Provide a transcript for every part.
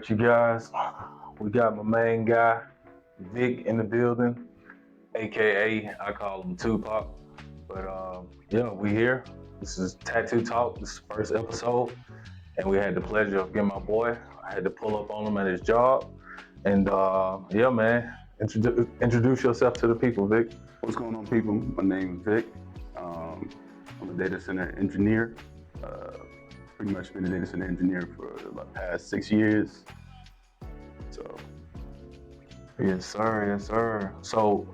right, you guys. We got my main guy, Vic, in the building, aka I call him Tupac. But yeah, we here. This is Tattoo Talk. This is the first episode, and we had the pleasure of getting my boy. I had to pull up on him at his job, and yeah, man. Introduce yourself to the people, Vic. What's going on, people? My name is Vic. I'm a data center engineer. Pretty much been a data center engineer for the past 6 years. So, Yes, sir. Yes, sir. So,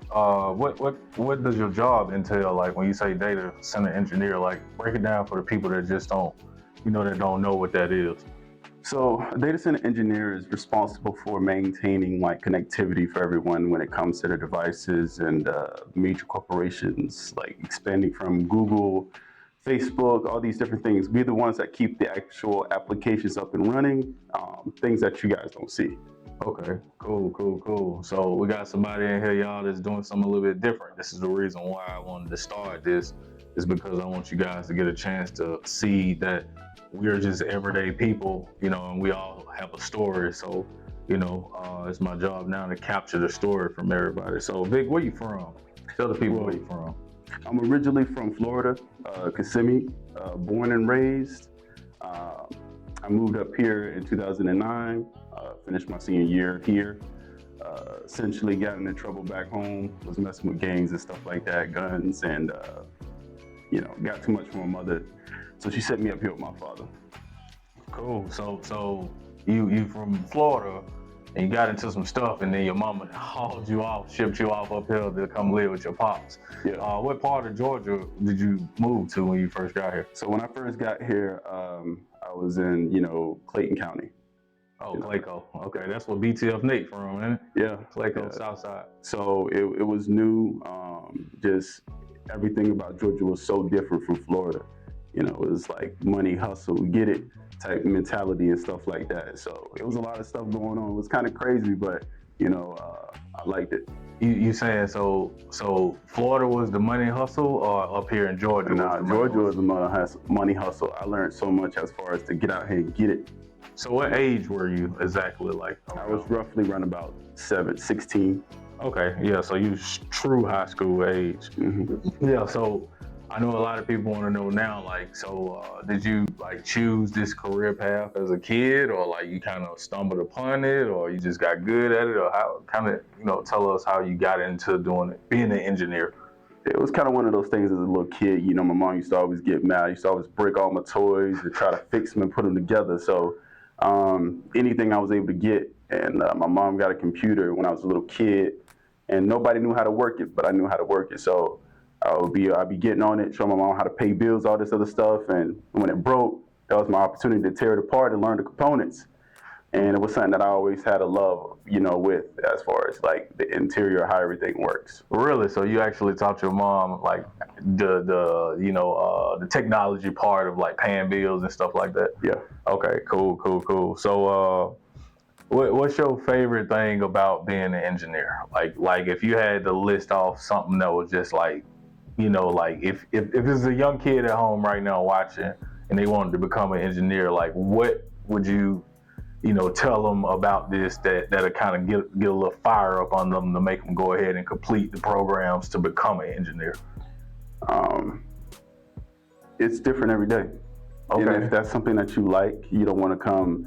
what does your job entail? Like when you say data center engineer, like break it down for the people that just don't, that don't know what that is. So a data center engineer is responsible for maintaining like connectivity for everyone when it comes to their devices and major corporations, like expanding from Google, Facebook, all these different things. We're the ones that keep the actual applications up and running, things that you guys don't see. Okay, cool. So we got somebody in here, y'all, that's doing something a little bit different. This is the reason why I wanted to start this, is because I want you guys to get a chance to see that we're just everyday people, and we all have a story. So, it's my job now to capture the story from everybody. So, Vic, where you from? Tell the people where you from. I'm originally from Florida, Kissimmee, born and raised. I moved up here in 2009, finished my senior year here. Essentially got into trouble back home, was messing with gangs and stuff like that, guns, and got too much for my mother. So she set me up here with my father. Cool. So you from Florida, and you got into some stuff, and then your mama hauled you off, shipped you off uphill to come live with your pops. Yeah. What part of Georgia did you move to when you first got here? So when I first got here, I was in, Clayton County. Oh, Clayco. Okay, that's where BTF Nate from, isn't it? Yeah. Clayco, Southside. So it was new. Just everything about Georgia was so different from Florida. It was like money, hustle, get it type mentality and stuff like that. So it was a lot of stuff going on. It was kind of crazy, but I liked it. You saying so Florida was the money hustle, or up here in Georgia? Nah, Georgia was the money hustle. I learned so much as far as to get out here and get it. So what age were you exactly? I was roughly around about 16. Okay, yeah, so you true high school age. Mm-hmm. Yeah, so I know a lot of people want to know now, did you choose this career path as a kid, or you kind of stumbled upon it, or you just got good at it, or how tell us how you got into doing it, being an engineer? It was kind of one of those things as a little kid. My mom used to always get mad. I used to always break all my toys and try to fix them and put them together. So anything I was able to get, and my mom got a computer when I was a little kid, and nobody knew how to work it, but I knew how to work it. So I'd be getting on it, showing my mom how to pay bills, all this other stuff. And when it broke, that was my opportunity to tear it apart and learn the components. And it was something that I always had a love, with, as far as the interior, how everything works. Really? So you actually taught your mom the technology part of paying bills and stuff like that? Yeah. Okay, cool. So what's your favorite thing about being an engineer? Like if you had to list off something that was just if there's a young kid at home right now watching and they wanted to become an engineer, what would you tell them about this that'll kind of get a little fire up on them to make them go ahead and complete the programs to become an engineer? It's different every day. Okay. And if that's something that you like, you don't want to come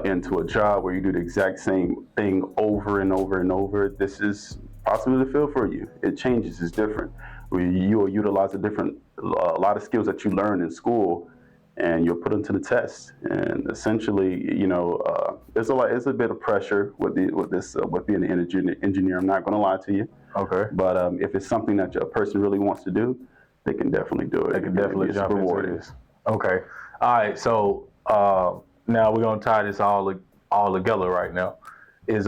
into a job where you do the exact same thing over and over and over. This is possibly the field for you. It changes, it's different. You will utilize a lot of skills that you learn in school, and you'll put them to the test. And essentially, there's a bit of pressure with being an engineer. I'm not going to lie to you. Okay. But if it's something that a person really wants to do, they can definitely do it. They can definitely jump into this. Okay. All right. So now we're gonna tie this all together right now. Is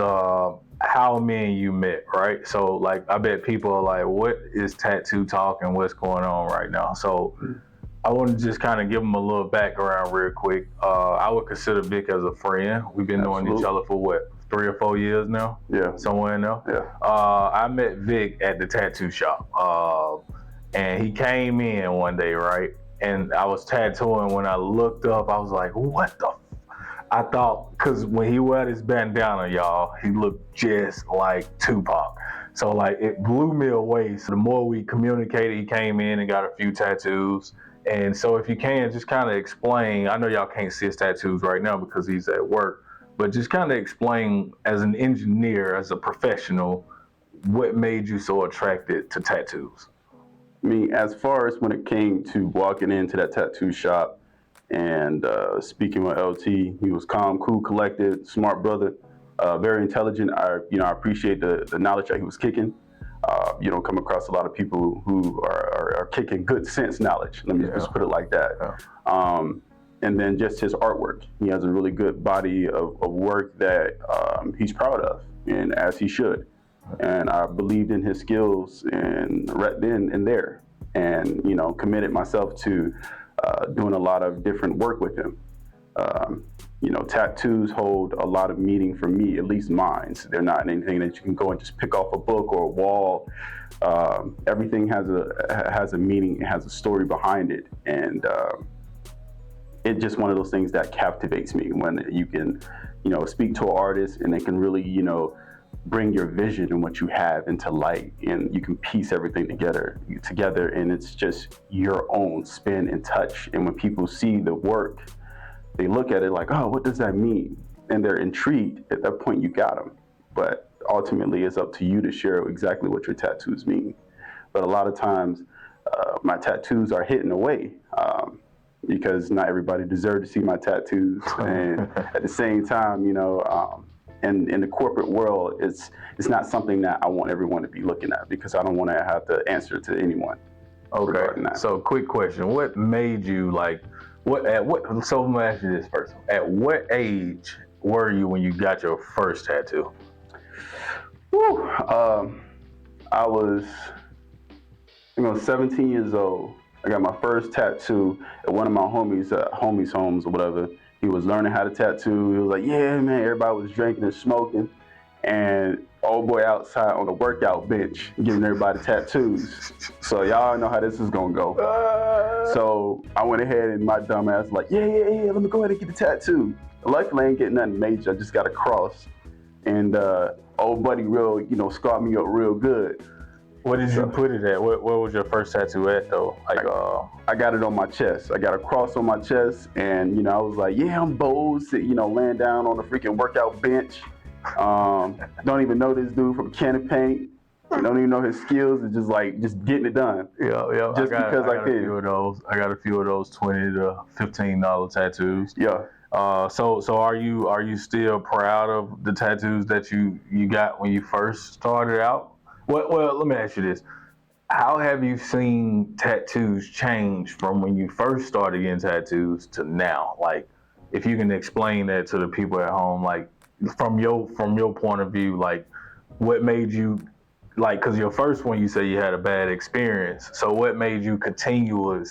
how me and you met, right? So I bet people are like, what is Tattoo Talk and what's going on right now? So I want to just kind of give them a little background real quick. I would consider Vic as a friend. We've been knowing each other for what, 3 or 4 years now? Yeah. Somewhere in there? Yeah. I met Vic at the tattoo shop. And he came in one day, right? And I was tattooing. When I looked up, I was like, what the I thought, because when he wore his bandana, y'all, he looked just like Tupac. So like it blew me away. So the more we communicated, he came in and got a few tattoos. And so if you can, just kind of explain, I know y'all can't see his tattoos right now because he's at work, but just kind of explain as an engineer, as a professional, what made you so attracted to tattoos? I mean, as far as when it came to walking into that tattoo shop and speaking with LT, he was calm, cool, collected, smart brother, very intelligent. I appreciate the knowledge that he was kicking. You don't come across a lot of people who are kicking good sense knowledge. Let me just put it like that. And then just his artwork. He has a really good body of work that he's proud of, and as he should. And I believed in his skills and right then and there, and committed myself to doing a lot of different work with him. Tattoos hold a lot of meaning for me, at least mine. So they're not anything that you can go and just pick off a book or a wall. Everything has a meaning, it has a story behind it, and it's just one of those things that captivates me when you can, speak to an artist and they can really, bring your vision and what you have into light, and you can piece everything together, and it's just your own spin and touch. And when people see the work, they look at it like, oh, what does that mean? And they're intrigued. At that point, you got them. But ultimately, it's up to you to share exactly what your tattoos mean. But a lot of times, my tattoos are hidden away because not everybody deserves to see my tattoos. And at the same time, and in the corporate world, it's not something that I want everyone to be looking at, because I don't want to have to answer to anyone. Okay. So quick question. What made you so let me ask you this first. At what age were you when you got your first tattoo? I was 17 years old. I got my first tattoo at one of my homies' homes or whatever. He was learning how to tattoo. He was like, yeah, man, everybody was drinking and smoking. And old boy outside on the workout bench giving everybody tattoos. So y'all know how this is gonna go. So I went ahead and my dumb ass was like, yeah, let me go ahead and get the tattoo. Luckily, I ain't getting nothing major. I just got a cross. And old buddy scarred me up real good. What did you put it at? Where was your first tattoo at though? I got it on my chest. I got a cross on my chest, and I was like, yeah, I'm bold, laying down on the freaking workout bench. Don't even know this dude from a can of paint. Don't even know his skills. It's just getting it done. Yeah. Just because I can. I got a few of those $20 to $15 tattoos. Yeah. So are you still proud of the tattoos that you got when you first started out? Well, let me ask you this. How have you seen tattoos change from when you first started getting tattoos to now? Like, if you can explain that to the people at home, like from your point of view, like what made you, like, because your first one you say you had a bad experience. So what made you continually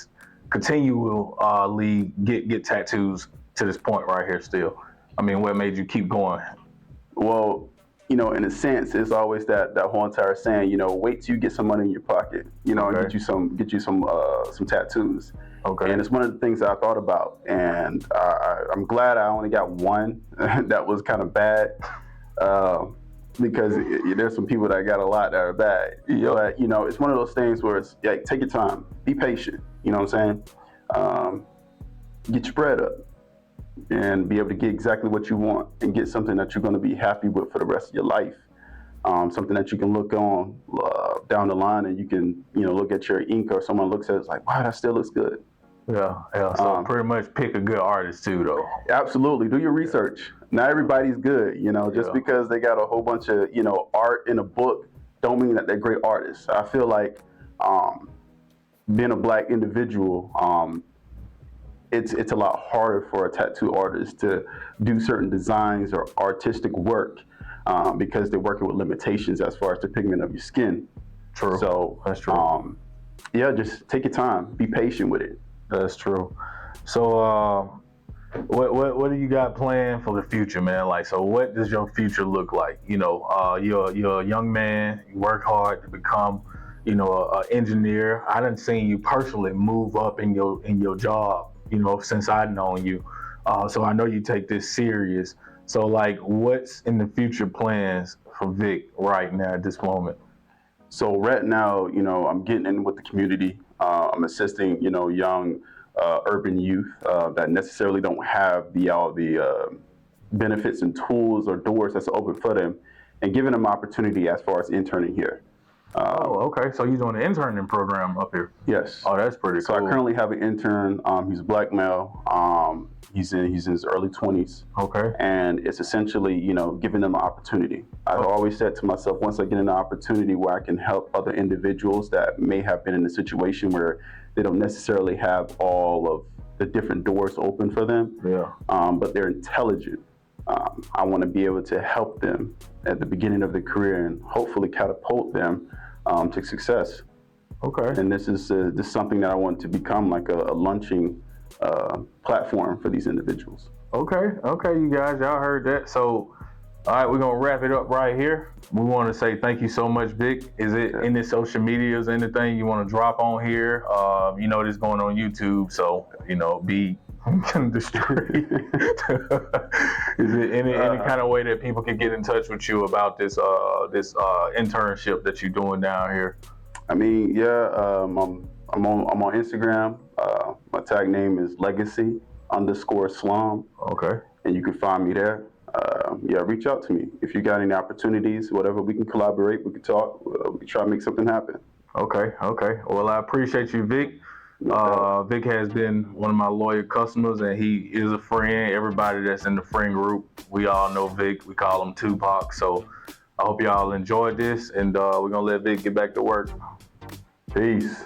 get tattoos to this point right here still? I mean, what made you keep going? Well, in a sense, it's always that whole entire saying, wait till you get some money in your pocket, and get you some tattoos. Okay. And it's one of the things that I thought about, and I'm glad I only got one. That was kind of bad, because there's some people that got a lot that are bad. But, it's one of those things where it's like, take your time, be patient. You know what I'm saying? Get your bread up, and be able to get exactly what you want, and get something that you're going to be happy with for the rest of your life. Something that you can look on down the line, and you can look at your ink, or someone looks at it, it's like, wow, that still looks good. Yeah. So pretty much pick a good artist too, though. Absolutely. Do your research. Not everybody's good, just because they got a whole bunch of art in a book don't mean that they're great artists. I feel like being a black individual, it's a lot harder for a tattoo artist to do certain designs or artistic work because they're working with limitations as far as the pigment of your skin. True. So that's true. Just take your time, be patient with it. That's true. So what do you got planned for the future, man? Like, so what does your future look like? You're a young man, you work hard to become an engineer. I done seen you personally move up in your job, since I've known you. So I know you take this serious. So like, what's in the future plans for Vic right now at this moment? So right now, I'm getting in with the community. I'm assisting, young urban youth that necessarily don't have the benefits and tools or doors that's open for them, and giving them opportunity as far as interning here. Oh, okay. So you're doing the interning program up here. Yes. Oh, that's pretty So cool. I currently have an intern. He's a black male. He's in his early 20s. Okay. And it's essentially, giving them an opportunity. I've always said to myself, once I get an opportunity where I can help other individuals that may have been in a situation where they don't necessarily have all of the different doors open for them, Yeah. but they're intelligent. I want to be able to help them at the beginning of their career and hopefully catapult them to success. Okay. And this is something that I want to become like a launching platform for these individuals. Okay, you guys, y'all heard that. So, all right, we're gonna wrap it up right here. We want to say thank you so much, Vic. Is it any social medias, anything you want to drop on here? This is going on YouTube, so be discreet. Is it any kind of way that people can get in touch with you about this internship that you're doing down here? I mean, yeah, I'm on Instagram. My tag name is legacy_slum. Okay. And you can find me there. Reach out to me. If you got any opportunities, whatever, we can collaborate, we can talk, we can try to make something happen. Okay. Well, I appreciate you, Vic. Vic has been one of my loyal customers, and he is a friend. Everybody that's in the friend group, we all know Vic. We call him Tupac. So I hope y'all enjoyed this, and we're going to let Vic get back to work. Peace.